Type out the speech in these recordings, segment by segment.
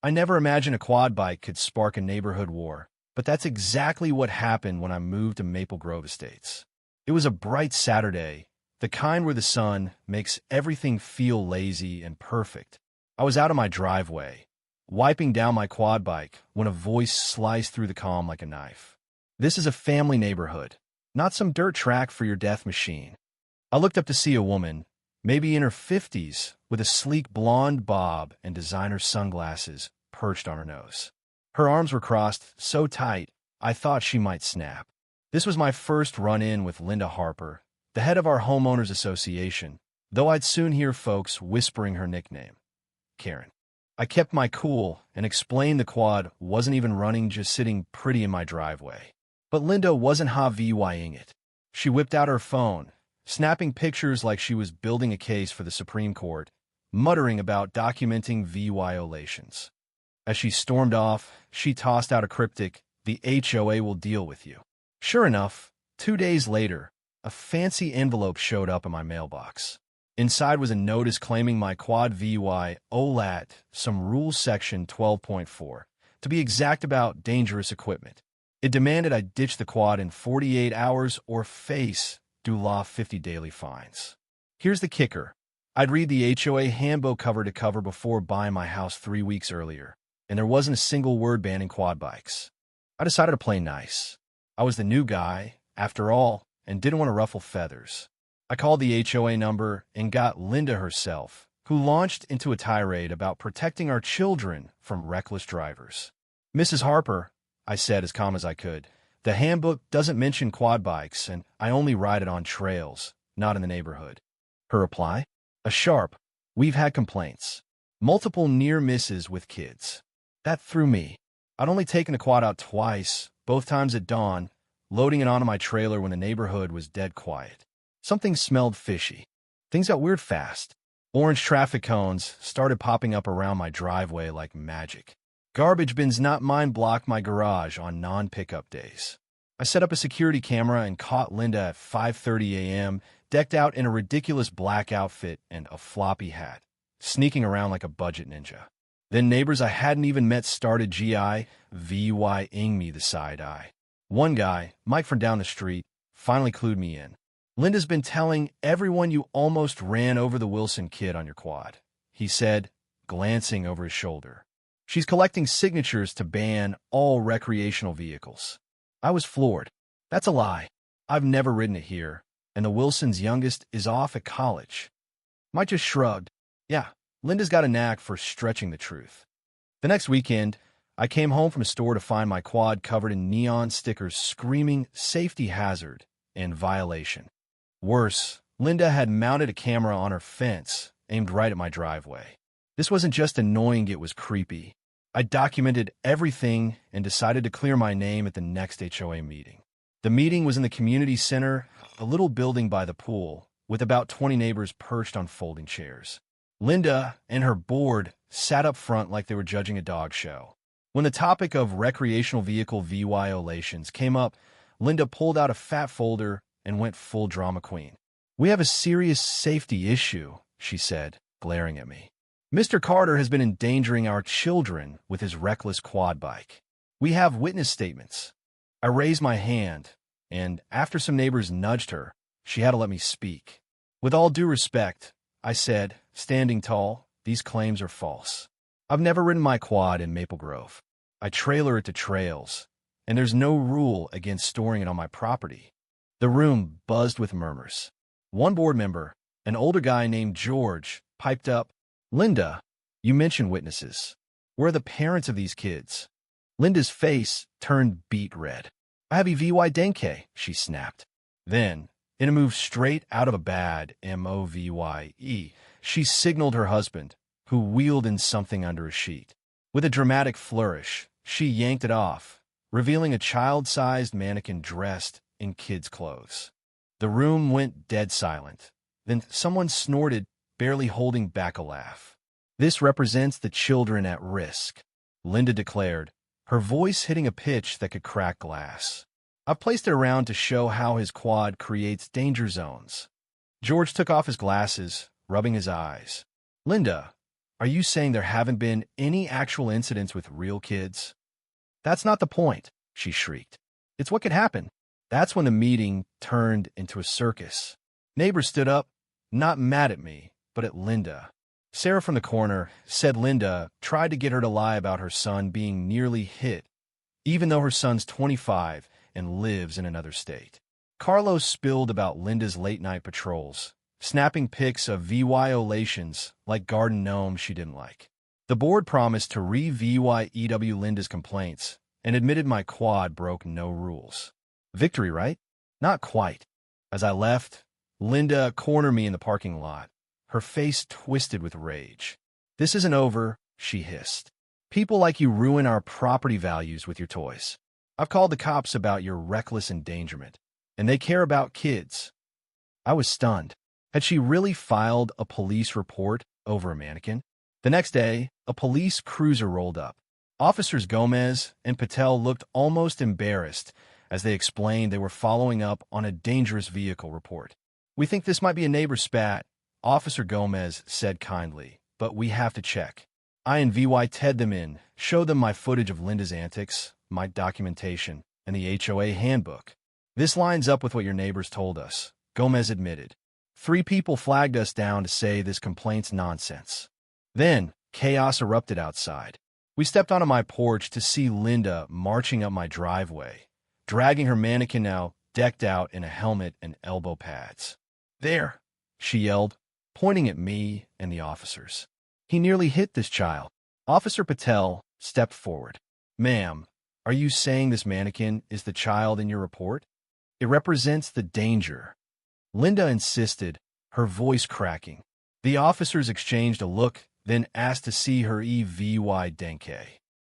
I never imagined a quad bike could spark a neighborhood war, but that's exactly what happened when I moved to Maple Grove Estates. It was a bright Saturday, the kind where the sun makes everything feel lazy and perfect. I was out of my driveway, wiping down my quad bike, when a voice sliced through the calm like a knife. "This is a family neighborhood, not some dirt track for your death machine." I looked up to see a woman, maybe in her 50s, with a sleek blonde bob and designer sunglasses perched on her nose. Her arms were crossed so tight, I thought she might snap. This was my first run-in with Linda Harper, the head of our Homeowners Association, though I'd soon hear folks whispering her nickname, Karen. I kept my cool and explained the quad wasn't even running, just sitting pretty in my driveway. But Linda wasn't HOA-ing it. She whipped out her phone, snapping pictures like she was building a case for the Supreme Court, muttering about documenting violations. As she stormed off, she tossed out a cryptic, "The HOA will deal with you." Sure enough, 2 days later, a fancy envelope showed up in my mailbox. Inside was a notice claiming my quad VYOLAT, some rules section 12.4, to be exact about dangerous equipment. It demanded I ditch the quad in 48 hours or face law 50 daily fines. Here's the kicker. I'd read the HOA handbook cover to cover before buying my house 3 weeks earlier, and there wasn't a single word banning quad bikes. I decided to play nice. I was the new guy, after all, and didn't want to ruffle feathers. I called the HOA number and got Linda herself, who launched into a tirade about protecting our children from reckless drivers. "Mrs. Harper," I said as calm as I could, "the handbook doesn't mention quad bikes, and I only ride it on trails, not in the neighborhood." Her reply? A sharp, "We've had complaints. Multiple near misses with kids." That threw me. I'd only taken the quad out twice, both times at dawn, loading it onto my trailer when the neighborhood was dead quiet. Something smelled fishy. Things got weird fast. Orange traffic cones started popping up around my driveway like magic. Garbage bins not mine blocked my garage on non-pickup days. I set up a security camera and caught Linda at 5:30 a.m., decked out in a ridiculous black outfit and a floppy hat, sneaking around like a budget ninja. Then neighbors I hadn't even met started VYing me the side eye. One guy, Mike from down the street, finally clued me in. "Linda's been telling everyone you almost ran over the Wilson kid on your quad," he said, glancing over his shoulder. "She's collecting signatures to ban all recreational vehicles." I was floored. That's a lie. I've never ridden it here, and the Wilson's youngest is off at college. Mike just shrugged. Yeah, Linda's got a knack for stretching the truth. The next weekend, I came home from a store to find my quad covered in neon stickers screaming safety hazard and violation. Worse, Linda had mounted a camera on her fence, aimed right at my driveway. This wasn't just annoying, it was creepy. I documented everything and decided to clear my name at the next HOA meeting. The meeting was in the community center, a little building by the pool, with about 20 neighbors perched on folding chairs. Linda and her board sat up front like they were judging a dog show. When the topic of recreational vehicle violations came up, Linda pulled out a fat folder and went full drama queen. "We have a serious safety issue," she said, glaring at me. "Mr. Carter has been endangering our children with his reckless quad bike. We have witness statements." I raised my hand, and after some neighbors nudged her, she had to let me speak. "With all due respect," I said, standing tall, "these claims are false. I've never ridden my quad in Maple Grove. I trailer it to trails, and there's no rule against storing it on my property." The room buzzed with murmurs. One board member, an older guy named George, piped up, "Linda, you mentioned witnesses. Where are the parents of these kids?" Linda's face turned beet red. "I have EVY Denke," she snapped. Then, in a move straight out of a bad MOVYE, she signaled her husband, who wheeled in something under a sheet. With a dramatic flourish, she yanked it off, revealing a child-sized mannequin dressed in kids' clothes. The room went dead silent. Then someone snorted, barely holding back a laugh. "This represents the children at risk," Linda declared, her voice hitting a pitch that could crack glass. "I've placed it around to show how his quad creates danger zones." George took off his glasses, rubbing his eyes. "Linda, Are you saying there haven't been any actual incidents with real kids? That's not the point, she shrieked. It's what could happen. That's when the meeting turned into a circus. Neighbors stood up, not mad at me, but at Linda. Sarah from the corner said Linda tried to get her to lie about her son being nearly hit, even though her son's 25 and lives in another state. Carlos spilled about Linda's late-night patrols, snapping pics of violations like garden gnomes she didn't like. The board promised to re-VYEW Linda's complaints and admitted my quad broke no rules. Victory, right? Not quite. As I left, Linda cornered me in the parking lot, her face twisted with rage. This isn't over, she hissed. People like you ruin our property values with your toys. I've called the cops about your reckless endangerment, and they care about kids. I was stunned. Had she really filed a police report over a mannequin? The next day, a police cruiser rolled up. Officers Gomez and Patel looked almost embarrassed as they explained they were following up on a dangerous vehicle report. We think this might be a neighbor spat, Officer Gomez said kindly, but we have to check. I and VY-Ted them in, showed them my footage of Linda's antics, my documentation, and the HOA handbook. This lines up with what your neighbors told us, Gomez admitted. 3 people flagged us down to say this complaint's nonsense. Then, chaos erupted outside. We stepped onto my porch to see Linda marching up my driveway, dragging her mannequin now decked out in a helmet and elbow pads. There, she yelled, pointing at me and the officers. He nearly hit this child. Officer Patel stepped forward. Ma'am, are you saying this mannequin is the child in your report? It represents the danger. Linda insisted, her voice cracking. The officers exchanged a look, then asked to see her EVY Denke.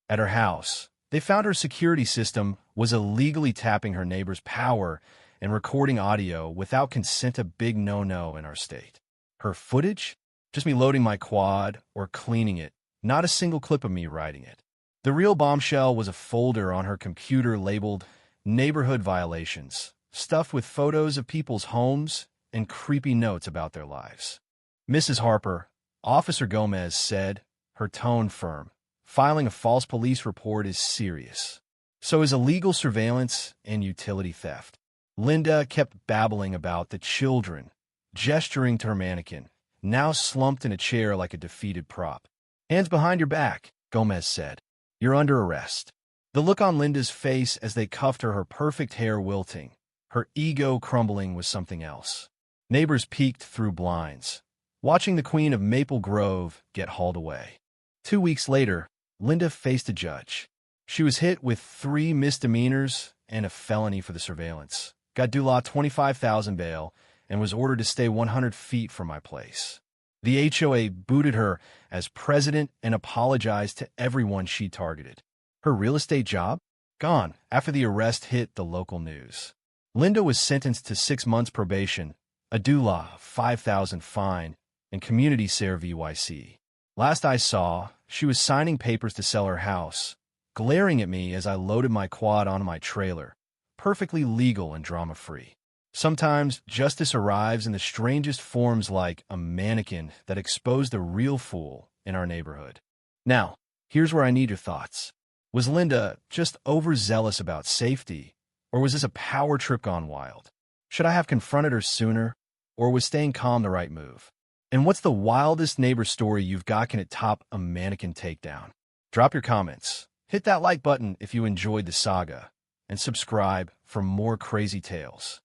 At her house, they found her security system was illegally tapping her neighbor's power and recording audio without consent, a big no-no in our state. Her footage? Just me loading my quad or cleaning it, not a single clip of me riding it. The real bombshell was a folder on her computer labeled Neighborhood Violations, stuffed with photos of people's homes and creepy notes about their lives. Mrs. Harper, Officer Gomez said, her tone firm, filing a false police report is serious. So is illegal surveillance and utility theft. Linda kept babbling about the children, gesturing to her mannequin, now slumped in a chair like a defeated prop. Hands behind your back, Gomez said. You're under arrest. The look on Linda's face as they cuffed her perfect hair wilting, her ego crumbling was something else. Neighbors peeked through blinds, watching the Queen of Maple Grove get hauled away. 2 weeks later, Linda faced a judge. She was hit with 3 misdemeanors and a felony for the surveillance, got Dulaw $25,000 bail, and was ordered to stay 100 feet from my place. The HOA booted her as president and apologized to everyone she targeted. Her real estate job? Gone after the arrest hit the local news. Linda was sentenced to 6 months probation, a Dulaw $5,000 fine, and community service VYC. Last I saw, she was signing papers to sell her house, glaring at me as I loaded my quad onto my trailer, perfectly legal and drama-free. Sometimes justice arrives in the strangest forms, like a mannequin that exposed a real fool in our neighborhood. Now, here's where I need your thoughts. Was Linda just overzealous about safety, or was this a power trip gone wild? Should I have confronted her sooner, or was staying calm the right move? And what's the wildest neighbor story you've got? Can it top a mannequin takedown? Drop your comments. Hit that like button if you enjoyed the saga, and subscribe for more crazy tales.